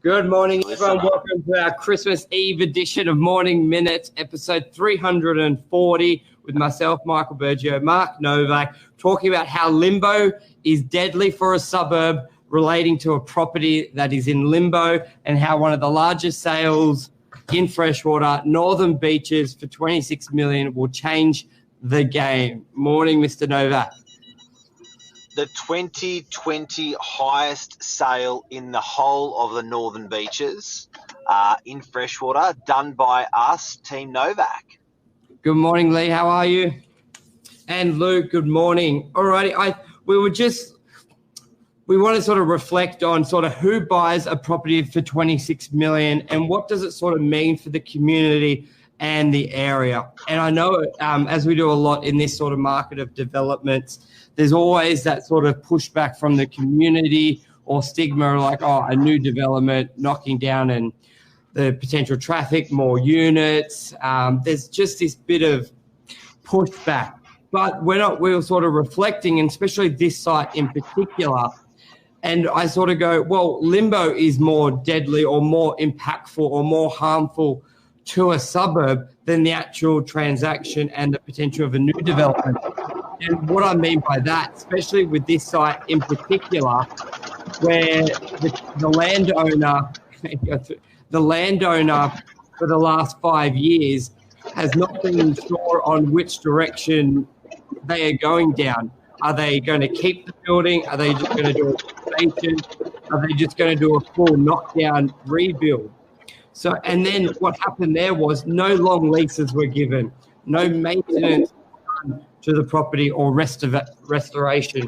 Good morning, everyone. Welcome to our Christmas Eve edition of Morning Minute, episode 340, with myself, Michael Bergio, Mark Novak, talking about how Limbo is deadly for a suburb, relating to a property that is in Limbo, and how one of the largest sales in freshwater, Northern Beaches, for $26 million will change the game. Morning, Mr. Novak. The 2020 highest sale in the whole of the Northern Beaches in freshwater, done by us, Team Novak. Good morning, Lee. How are you? And Luke, good morning. Alrighty, we want to sort of reflect on sort of who buys a property for $26 million and what does it sort of mean for the community and the area. And I know as we do a lot in this sort of market of developments, there's always that sort of pushback from the community or stigma like, oh, a new development knocking down and the potential traffic, more units. There's just this bit of pushback. But we're sort of reflecting, and especially this site in particular, and I sort of go, well, Limbo is more deadly or more impactful or more harmful to a suburb than the actual transaction and the potential of a new development. And what I mean by that, especially with this site in particular, where the landowner for the last 5 years has not been sure on which direction they are going down. Are they going to keep the building? Are they just going to do a renovation? Are they just going to do a full knockdown rebuild? So, and then what happened there was no long leases were given, no maintenance to the property or restoration.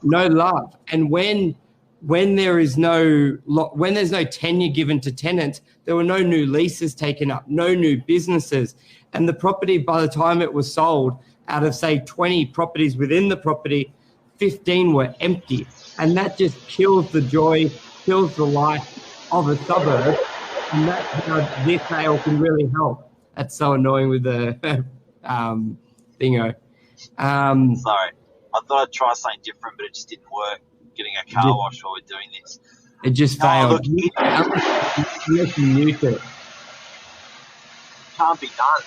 No love. And when there's no tenure given to tenants, there were no new leases taken up, no new businesses. And the property, by the time it was sold, out of say 20 properties within the property, 15 were empty. And that just kills the joy, kills the life of a suburb. And that's how this sale can really help. That's so annoying with the thingo. Sorry, I thought I'd try something different, but it just didn't work. Getting a car wash while we're doing this. It just failed. Look, unless you mute it. Can't be done.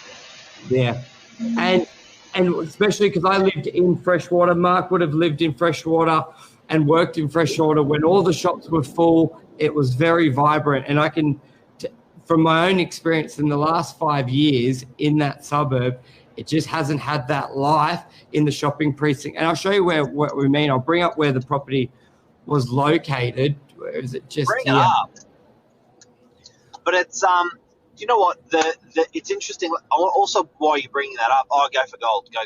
Yeah. And especially because I lived in freshwater, Mark would have lived in freshwater and worked in freshwater when all the shops were full. It was very vibrant. And I can, from my own experience in the last 5 years in that suburb, it just hasn't had that life in the shopping precinct. And I'll show you what we mean. I'll bring up where the property was located. Where is it? Just bring here. It up. But it's you know what? It's interesting. Also, while you're bringing that up, go for gold. Go.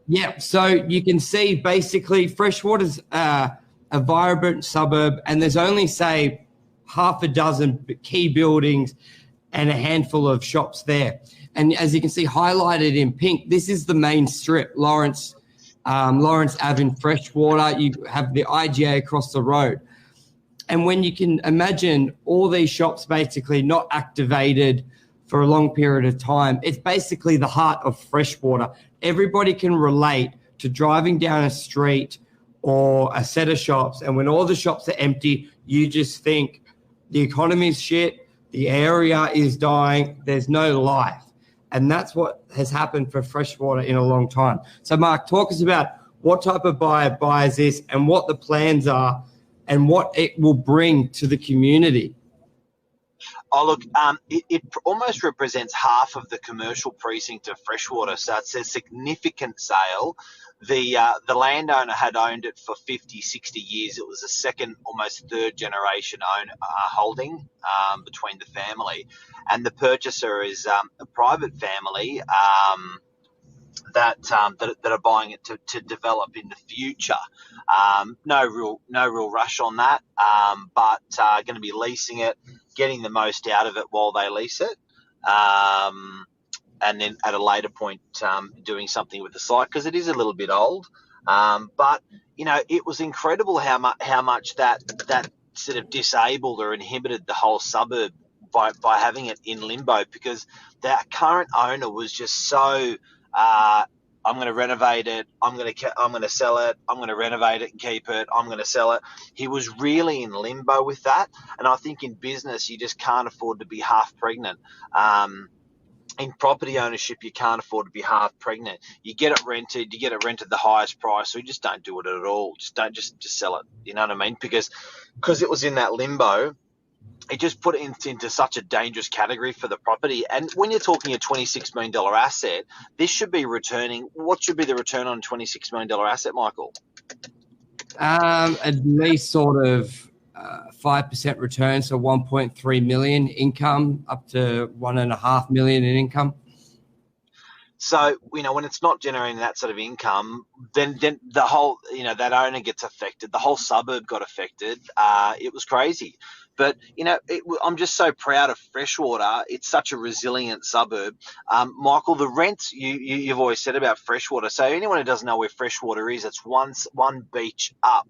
Yeah. So you can see basically Freshwater's a vibrant suburb, and there's only say half a dozen key buildings and a handful of shops there. And as you can see highlighted in pink, this is the main strip, Lawrence Ave in Freshwater. You have the IGA across the road. And when you can imagine all these shops basically not activated for a long period of time, it's basically the heart of Freshwater. Everybody can relate to driving down a street or a set of shops, and when all the shops are empty, you just think the economy's shit, the area is dying, there's no life. And that's what has happened for Freshwater in a long time. So, Mark, talk us about what type of buyer buys this and what the plans are and what it will bring to the community. Oh, look, it almost represents half of the commercial precinct of Freshwater, so it's a significant sale. The landowner had owned it for 50, 60 years. It was a second, almost third generation holding between the family. And the purchaser is a private family that are buying it to develop in the future. No real rush on that, but going to be leasing it, getting the most out of it while they lease it. And then at a later point doing something with the site because it is a little bit old. But, you know, it was incredible how much that sort of disabled or inhibited the whole suburb by having it in Limbo, because that current owner was just so I'm going to renovate it. I'm going to sell it. I'm going to renovate it and keep it. I'm going to sell it. He was really in limbo with that. And I think in business, you just can't afford to be half pregnant. In property ownership, you can't afford to be half pregnant. You get it rented the highest price, so you just don't do it at all. Just sell it. You know what I mean? Because it was in that limbo, it just put it into such a dangerous category for the property. And when you're talking a $26 million asset, this should be returning. What should be the return on a $26 million asset, Michael? At least sort of 5% return, so 1.3 million income up to 1.5 million in income. So, when it's not generating that sort of income, then the whole, that owner gets affected. The whole suburb got affected. It was crazy. But, I'm just so proud of Freshwater. It's such a resilient suburb. Michael, the rents you've always said about Freshwater. So anyone who doesn't know where Freshwater is, it's one beach up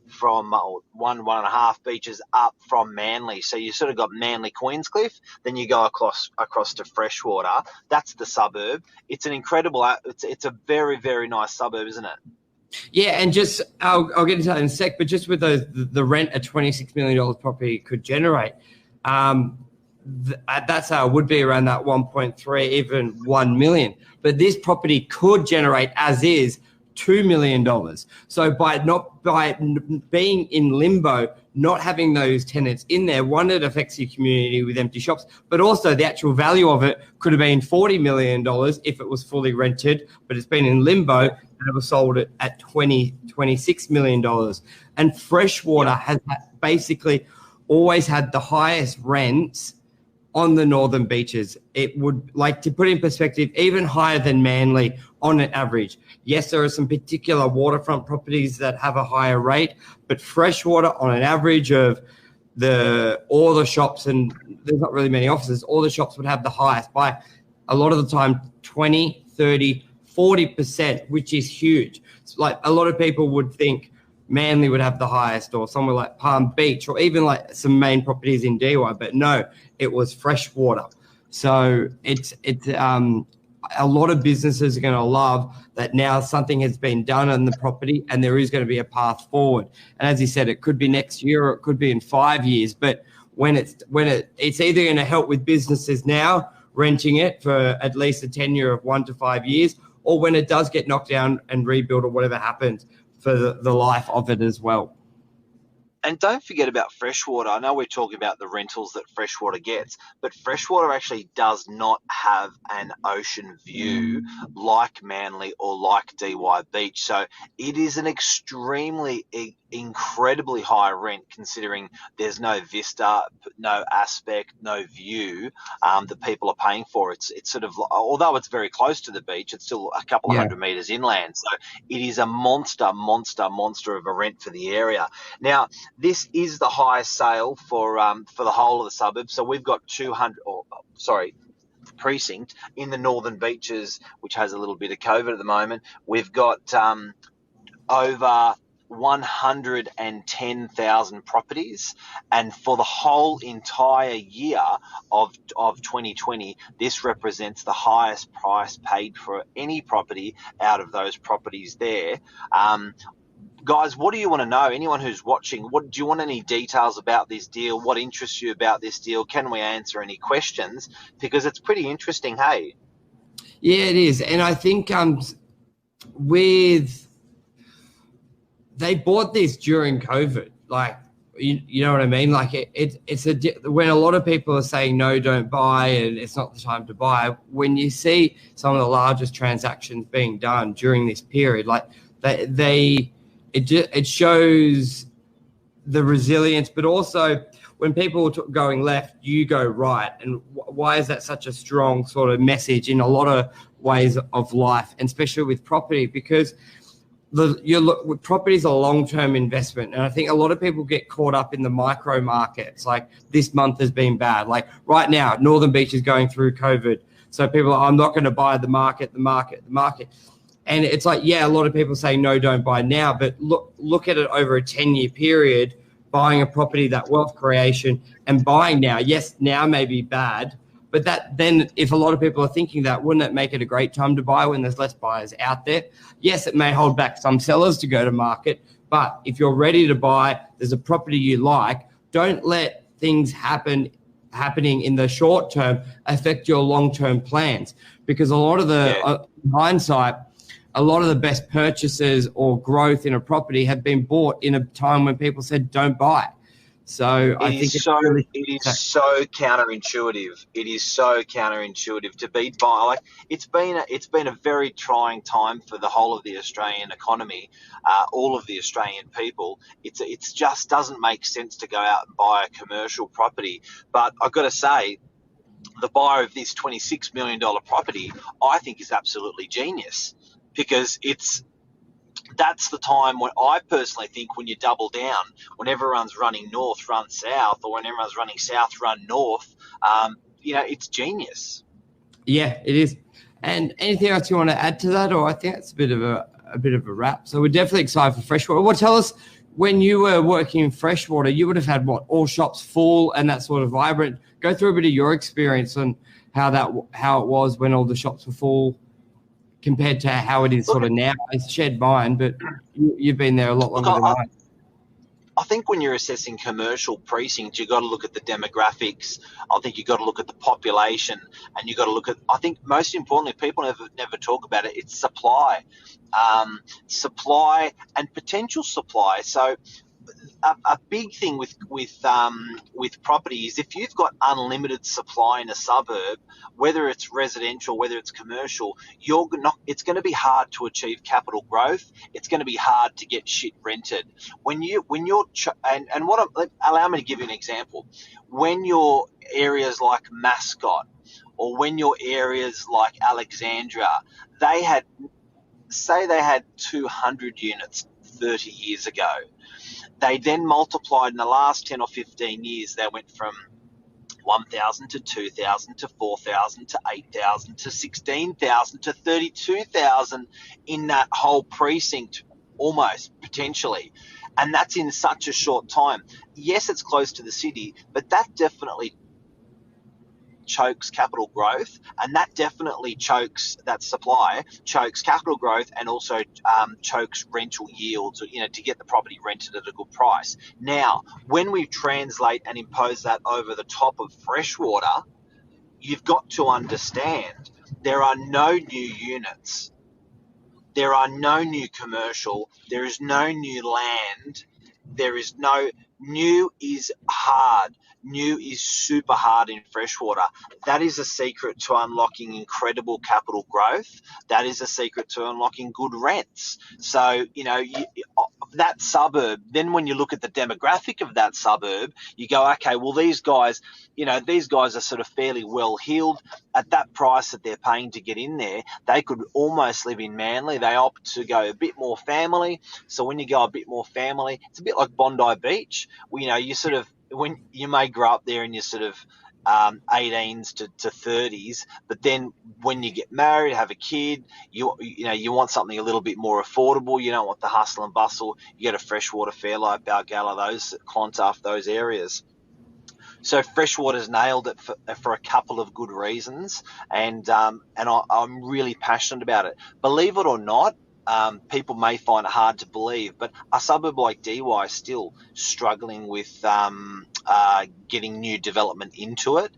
from one and a half beaches up from Manly. So you sort of got Manly Queenscliff, then you go across to Freshwater. That's the suburb. It's an incredible, it's a very, very nice suburb, isn't it? Yeah, and just I'll get into that in a sec, but just with the rent a $26 million property could generate, that's how it would be around that 1.3, even 1 million. But this property could generate as is $2 million. So by being in limbo, not having those tenants in there, one, it affects your community with empty shops, but also the actual value of it could have been $40 million if it was fully rented, but it's been in limbo and it was sold at $26 million. And Freshwater has basically always had the highest rents on the northern beaches. It would, like, to put in perspective, even higher than Manly on an average. Yes, there are some particular waterfront properties that have a higher rate, but Freshwater on an average of all the shops, and there's not really many offices, all the shops would have the highest by a lot of the time 20, 30, 40%, which is huge. It's like a lot of people would think Manly would have the highest, or somewhere like Palm Beach, or even like some main properties in DY, but no, it was Freshwater. So it's a lot of businesses are going to love that now something has been done on the property and there is going to be a path forward. And as you said, it could be next year or it could be in 5 years, but when it's either going to help with businesses now renting it for at least a tenure of 1 to 5 years, or when it does get knocked down and rebuilt or whatever happens for the life of it as well. And don't forget about Freshwater. I know we're talking about the rentals that Freshwater gets, but Freshwater actually does not have an ocean view like Manly or like DY Beach. So it is an incredibly high rent, considering there's no vista, no aspect, no view that people are paying for. It's sort of, although it's very close to the beach, it's still a couple of 100 meters inland. So it is a monster of a rent for the area. Now, this is the highest sale for the whole of the suburb. So we've got precinct in the northern beaches, which has a little bit of COVID at the moment. We've got over 110,000 properties, and for the whole entire year of 2020, this represents the highest price paid for any property out of those properties there. Guys, what do you want to know? Anyone who's watching, what do you want? Any details about this deal? What interests you about this deal? Can we answer any questions? Because it's pretty interesting, hey? Yeah, it is. And I think they bought this during COVID. Like, you know what I mean? Like when a lot of people are saying, no, don't buy, and it's not the time to buy, when you see some of the largest transactions being done during this period, like it shows the resilience, but also when people are going left, you go right. And why is that such a strong sort of message in a lot of ways of life, and especially with property? Because property is a long-term investment. And I think a lot of people get caught up in the micro markets. Like, this month has been bad. Like right now, Northern Beach is going through COVID. So people are, I'm not going to buy the market. And it's like, yeah, a lot of people say, no, don't buy now. But look at it over a 10-year period, buying a property, that wealth creation, and buying now. Yes, now may be bad, But that then, if a lot of people are thinking that, wouldn't it make it a great time to buy when there's less buyers out there? Yes, it may hold back some sellers to go to market, but if you're ready to buy, there's a property you like, don't let things happening in the short term affect your long-term plans, because a lot of the in hindsight, a lot of the best purchases or growth in a property have been bought in a time when people said don't buy. So I think it is so counterintuitive. It is so counterintuitive to be buying. Like it's been a very trying time for the whole of the Australian economy, all of the Australian people. It's just doesn't make sense to go out and buy a commercial property. But I've got to say, the buyer of this $26 million property, I think, is absolutely genius, because that's the time when I personally think, when you double down, when everyone's running north, run south, or when everyone's running south, run north. It's genius. Yeah, it is. And anything else you want to add to that, or I think it's a bit of a wrap. So we're definitely excited for Freshwater. Well, tell us, when you were working in Freshwater, you would have had all shops full and that sort of vibrant. Go through a bit of your experience on how it was when all the shops were full, compared to how it is sort of now. It's shed mine, but you've been there a lot longer than I. I think when you're assessing commercial precincts, you've got to look at the demographics. I think you've got to look at the population, and you've got to look at, I think most importantly, people never talk about it, it's supply. Supply and potential supply. So a big thing with property is, if you've got unlimited supply in a suburb, whether it's residential, whether it's commercial, it's going to be hard to achieve capital growth. It's going to be hard to get shit rented. Allow me to give you an example. When you're areas like Mascot, or when you're areas like Alexandria, they had 200 units 30 years ago. They then multiplied in the last 10 or 15 years. They went from 1,000 to 2,000 to 4,000 to 8,000 to 16,000 to 32,000 in that whole precinct, almost, potentially. And that's in such a short time. Yes, it's close to the city, but that definitely chokes capital growth, and that definitely chokes capital growth, and also chokes rental yields, to get the property rented at a good price. Now, when we translate and impose that over the top of Freshwater, you've got to understand there are no new units, there are no new commercial, there is no new land, new is hard. New is super hard in Freshwater. That is a secret to unlocking incredible capital growth. That is a secret to unlocking good rents. So, that suburb, then when you look at the demographic of that suburb, you go, okay, well, these guys are sort of fairly well heeled. At that price that they're paying to get in there, they could almost live in Manly. They opt to go a bit more family. So when you go a bit more family, it's a bit like Bondi Beach. You sort of, when you may grow up there in your sort of 18s to 30s, but then when you get married, have a kid, you want something a little bit more affordable. You don't want the hustle and bustle. You get a Freshwater, Fairlight, Balgala, those Clontarf, those areas. So Freshwater's nailed it for a couple of good reasons, and I'm really passionate about it. Believe it or not, people may find it hard to believe, but a suburb like Dee Why is still struggling with getting new development into it.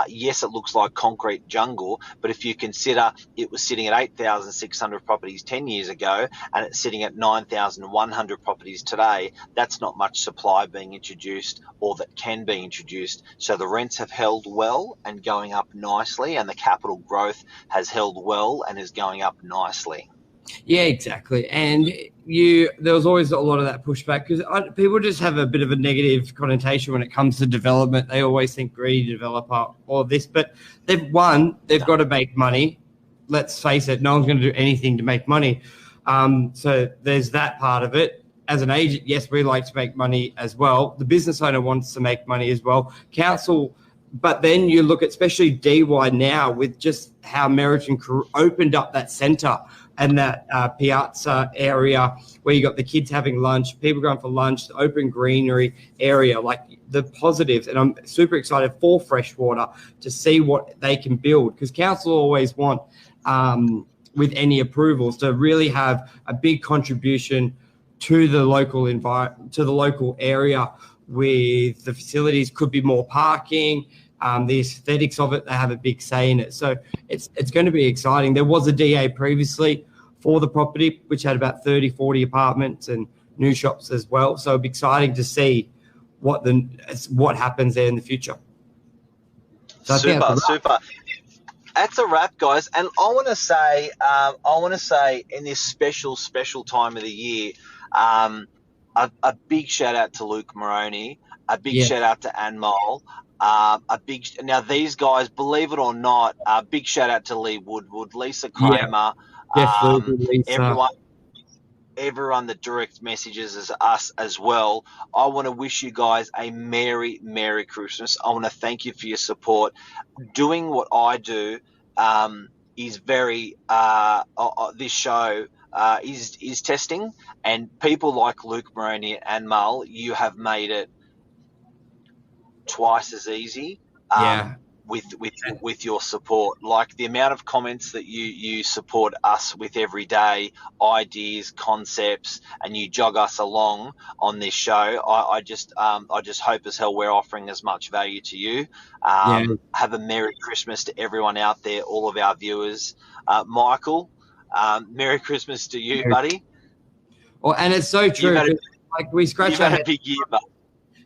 Yes, it looks like concrete jungle, but if you consider it was sitting at 8,600 properties 10 years ago, and it's sitting at 9,100 properties today, that's not much supply being introduced, or that can be introduced. So the rents have held well and going up nicely, and the capital growth has held well and is going up nicely. Yeah, exactly. And there was always a lot of that pushback, because people just have a bit of a negative connotation when it comes to development. They always think greedy developer or this, but they've got to make money. Let's face it, no one's going to do anything to make money. So there's that part of it. As an agent, yes, we like to make money as well. The business owner wants to make money as well. Council. But then you look at especially Dee Why now, with just how Meriton opened up that centre. and that piazza area where you got the kids having lunch, people going for lunch, the open greenery area, like the positives. And I'm super excited for Freshwater to see what they can build, because council always want, with any approvals, to really have a big contribution to the local to the local area with the facilities. Could be more parking, the aesthetics of it, they have a big say in it. So it's going to be exciting. There was a DA previously for the property, which had about 30, 40 apartments and new shops as well. So it'll be exciting to see what happens there in the future. So super. That's a wrap, guys. And I want to say, in this special time of the year, a big shout out to Luke Moroney, a big shout out to Anmol, now these guys, believe it or not, a big shout out to Lee Woodward, Lisa Kramer, Lisa. everyone that direct messages is us as well. I want to wish you guys a Merry Christmas. I want to thank you for your support. Doing what I do is very this show is testing, and people like Luke Moroney and Mull, you have made it twice as easy. With your support, like the amount of comments that you support us with every day, ideas, concepts, and you jog us along on this show. I just hope as hell we're offering as much value to you. Have a Merry Christmas to everyone out there, all of our viewers. Michael, Merry Christmas to you, buddy. Well, and it's so true. Like we scratch our head. You've had a big year, but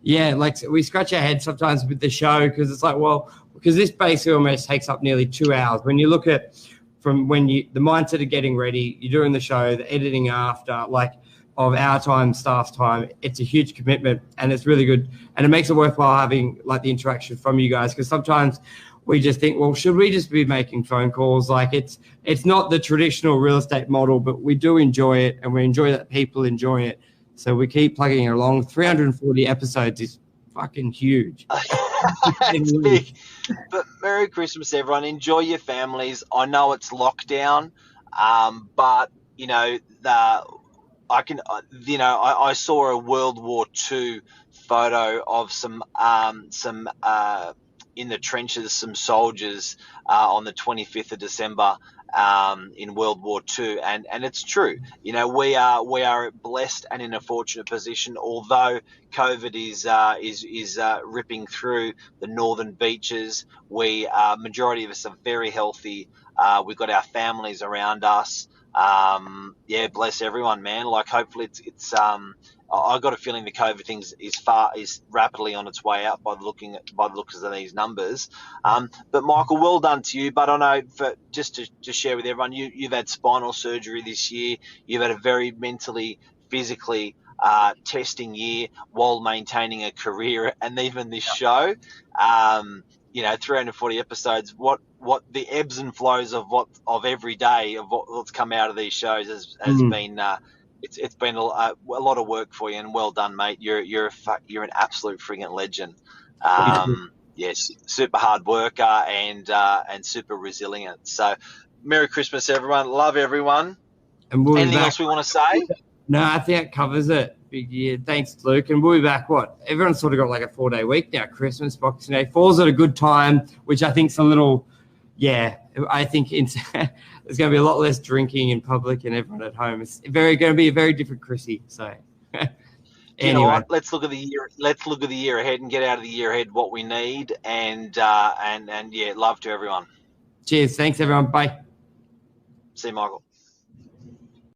yeah, like we scratch our head sometimes with the show, because it's like, well, because this basically almost takes up nearly 2 hours. When you look at from when the mindset of getting ready, you're doing the show, the editing after, like of our time, staff's time, it's a huge commitment, and it's really good. And it makes it worthwhile having like the interaction from you guys, because sometimes we just think, well, should we just be making phone calls? Like it's not the traditional real estate model, but we do enjoy it, and we enjoy that people enjoy it. So we keep plugging it along. 340 episodes is fucking huge. It's big. But Merry Christmas, everyone. Enjoy your families. I know it's lockdown, but you know I saw a World War II photo of some in the trenches, some soldiers on the 25th of December. In World War II, and it's true. You know, we are blessed and in a fortunate position. Although COVID is ripping through the northern beaches, majority of us are very healthy. We've got our families around us. Bless everyone, man. Like hopefully it's I got a feeling the COVID thing is rapidly on its way out by the looks of these numbers. But Michael, well done to you. But I know just to share with everyone, you've had spinal surgery this year. You've had a very mentally, physically testing year while maintaining a career, and even this show. 340 episodes. What the ebbs and flows of every day of what's come out of these shows has been. It's been a lot of work for you, and well done, mate. You're an absolute friggin' legend. Yes, super hard worker and super resilient. So, Merry Christmas, everyone. Love everyone. And anything else we want to say? No, I think that covers it. Big year. Thanks, Luke. And we'll be back. Everyone's sort of got like a 4-day week now. Christmas, Boxing Day falls at a good time, which I think's a little. Yeah, I think there's going to be a lot less drinking in public and everyone at home. It's going to be a very different Chrissy. So, anyway. You know what? Let's look at the year. Let's look at the year ahead and get out of the year ahead what we need. And love to everyone. Cheers. Thanks, everyone. Bye. See you, Michael.